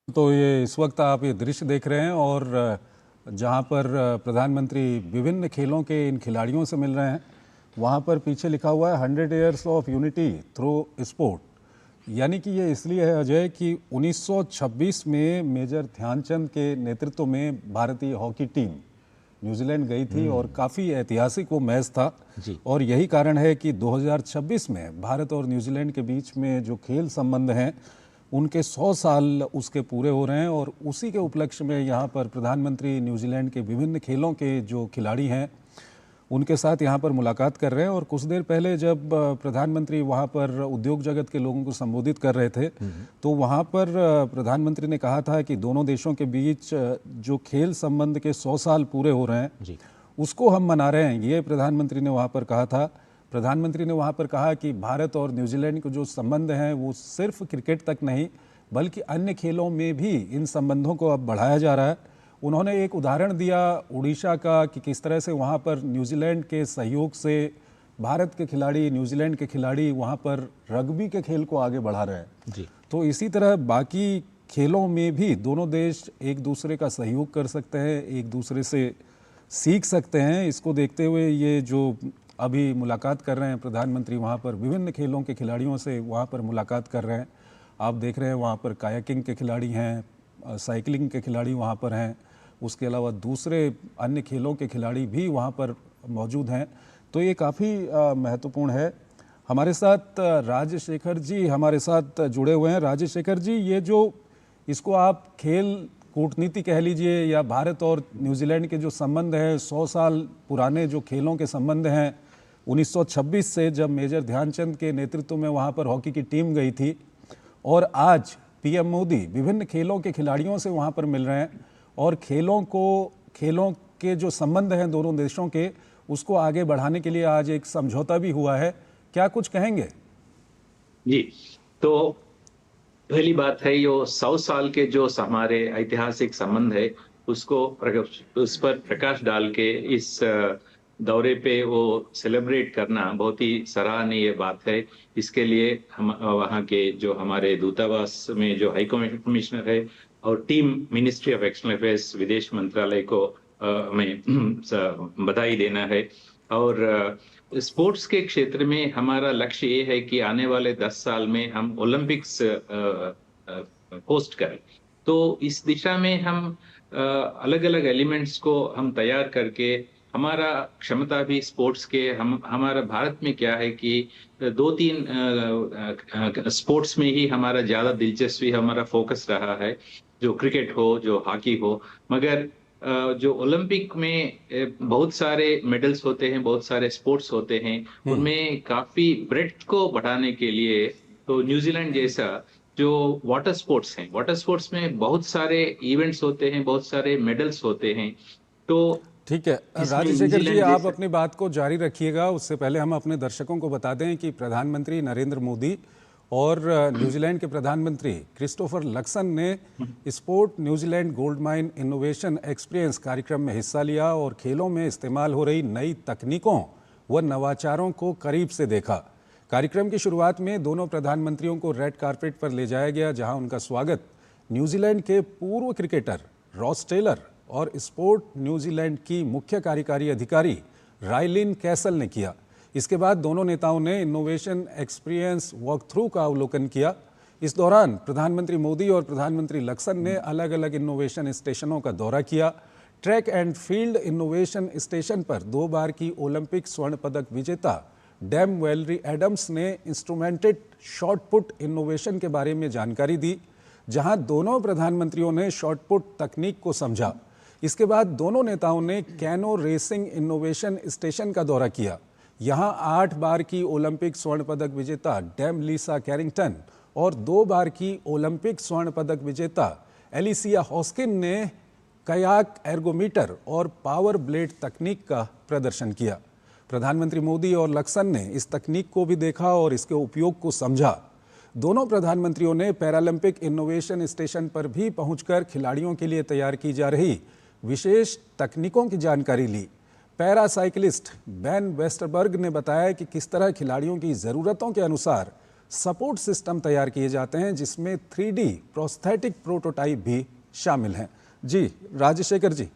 तो ये इस वक्त आप ये दृश्य देख रहे हैं और जहाँ पर प्रधानमंत्री विभिन्न खेलों के इन खिलाड़ियों से मिल रहे हैं, वहाँ पर पीछे लिखा हुआ है 100 years of unity through sport. यानी कि ये इसलिए है अजय कि 1926 में मेजर ध्यानचंद के नेतृत्व में भारतीय हॉकी टीम न्यूजीलैंड गई थी और काफ़ी ऐतिहासिक वो मैच था जी। और यही कारण है कि 2026 में भारत और न्यूजीलैंड के बीच में जो खेल संबंध हैं उनके 100 साल उसके पूरे हो रहे हैं और उसी के उपलक्ष्य में यहाँ पर प्रधानमंत्री न्यूजीलैंड के विभिन्न खेलों के जो खिलाड़ी हैं उनके साथ यहाँ पर मुलाकात कर रहे हैं। और कुछ देर पहले जब प्रधानमंत्री वहाँ पर उद्योग जगत के लोगों को संबोधित कर रहे थे तो वहाँ पर प्रधानमंत्री ने कहा था कि दोनों देशों के बीच जो खेल संबंध के 100 साल पूरे हो रहे हैं उसको हम मना रहे हैं, ये प्रधानमंत्री ने वहाँ पर कहा था। प्रधानमंत्री ने वहाँ पर कहा कि भारत और न्यूजीलैंड के जो संबंध हैं वो सिर्फ क्रिकेट तक नहीं बल्कि अन्य खेलों में भी इन संबंधों को अब बढ़ाया जा रहा है। उन्होंने एक उदाहरण दिया उड़ीसा का कि किस तरह से वहाँ पर न्यूजीलैंड के सहयोग से भारत के खिलाड़ी, न्यूजीलैंड के खिलाड़ी वहाँ पर रग्बी के खेल को आगे बढ़ा रहे हैं जी। तो इसी तरह बाकी खेलों में भी दोनों देश एक दूसरे का सहयोग कर सकते हैं, एक दूसरे से सीख सकते हैं। इसको देखते हुए ये जो अभी मुलाकात कर रहे हैं प्रधानमंत्री, वहाँ पर विभिन्न खेलों के खिलाड़ियों से वहाँ पर मुलाकात कर रहे हैं। आप देख रहे हैं वहाँ पर कायाकिंग के खिलाड़ी हैं, साइकिलिंग के खिलाड़ी वहाँ पर हैं, उसके अलावा दूसरे अन्य खेलों के खिलाड़ी भी वहाँ पर मौजूद हैं। तो ये काफ़ी महत्वपूर्ण है। हमारे साथ राजशेखर जी हमारे साथ जुड़े हुए हैं। राजशेखर जी, ये जो इसको आप खेल कूटनीति कह लीजिए या भारत और न्यूजीलैंड के जो संबंध हैं 100 साल पुराने जो खेलों के संबंध हैं 1926 से जब मेजर ध्यानचंद के नेतृत्व में वहाँ पर हॉकी की टीम गई थी और आज पीएम मोदी विभिन्न खेलों के खिलाड़ियों से वहाँ पर मिल रहे हैं और खेलों के जो संबंध हैं दोनों देशों के उसको आगे बढ़ाने के लिए आज एक समझौता भी हुआ है, क्या कुछ कहेंगे? जी, तो पहली बात है ये 100 साल के जो हमारे ऐतिहासिक संबंध है उसको उस पर प्रकाश डाल के इस दौरे पे वो सेलिब्रेट करना बहुत ही सराहनीय बात है। इसके लिए हम वहाँ के जो हमारे दूतावास में जो हाई कमिश्नर है और team ministry of external affairs विदेश मंत्रालय को हमें बधाई देना है। और स्पोर्ट्स के क्षेत्र में हमारा लक्ष्य ये है कि आने वाले 10 साल में हम ओलंपिक्स होस्ट करें। तो इस दिशा में हम अलग अलग एलिमेंट्स को हम तैयार करके हमारा क्षमता भी स्पोर्ट्स के हमारा भारत में क्या है कि 2-3 स्पोर्ट्स में ही हमारा ज्यादा दिलचस्पी हमारा फोकस रहा है, जो क्रिकेट हो, जो हॉकी हो। मगर जो ओलंपिक में बहुत सारे मेडल्स होते हैं, बहुत सारे स्पोर्ट्स होते हैं, उनमें काफी ब्रेड्थ को बढ़ाने के लिए तो न्यूजीलैंड जैसा जो वाटर स्पोर्ट्स हैं, वाटर स्पोर्ट्स में बहुत सारे इवेंट्स होते हैं, बहुत सारे मेडल्स होते हैं। तो ठीक है राजशेखर जी, आप अपनी बात को जारी रखिएगा। उससे पहले हम अपने दर्शकों को बता दें कि प्रधानमंत्री नरेंद्र मोदी और न्यूजीलैंड के प्रधानमंत्री क्रिस्टोफर लक्सन ने sport New Zealand gold mine innovation experience कार्यक्रम में हिस्सा लिया और खेलों में इस्तेमाल हो रही नई तकनीकों व नवाचारों को करीब से देखा। कार्यक्रम की शुरुआत में दोनों प्रधानमंत्रियों को रेड कार्पेट पर ले जाया गया, जहां उनका स्वागत न्यूजीलैंड के पूर्व क्रिकेटर रॉस टेलर और स्पोर्ट न्यूजीलैंड की मुख्य कार्यकारी अधिकारी राइलिन कैसल ने किया। इसके बाद दोनों नेताओं ने इनोवेशन एक्सपीरियंस वॉक थ्रू का अवलोकन किया। इस दौरान प्रधानमंत्री मोदी और प्रधानमंत्री लक्सन ने अलग अलग इनोवेशन स्टेशनों का दौरा किया। Track and field innovation station पर 2 बार की ओलंपिक स्वर्ण पदक विजेता डैम वेलरी एडम्स ने इंस्ट्रूमेंटेड शॉट पुट इनोवेशन के बारे में जानकारी दी, जहां दोनों प्रधानमंत्रियों ने शॉट पुट तकनीक को समझा। इसके बाद दोनों नेताओं ने कैनो रेसिंग इनोवेशन स्टेशन का दौरा किया। यहां 8 बार की ओलंपिक स्वर्ण पदक विजेता डैम लीसा कैरिंगटन और 2 बार की ओलंपिक स्वर्ण पदक विजेता एलिसिया हॉस्किन ने कयाक एर्गोमीटर और पावर ब्लेड तकनीक का प्रदर्शन किया। प्रधानमंत्री मोदी और लक्सन ने इस तकनीक को भी देखा और इसके उपयोग को समझा। दोनों प्रधानमंत्रियों ने पैरालंपिक इनोवेशन स्टेशन पर भी पहुंचकर खिलाड़ियों के लिए तैयार की जा रही विशेष तकनीकों की जानकारी ली। पैरा साइकिलिस्ट बेन वेस्टरबर्ग ने बताया कि किस तरह खिलाड़ियों की ज़रूरतों के अनुसार सपोर्ट सिस्टम तैयार किए जाते हैं, जिसमें 3D प्रोस्थेटिक प्रोटोटाइप भी शामिल हैं। जी राजशेखर जी।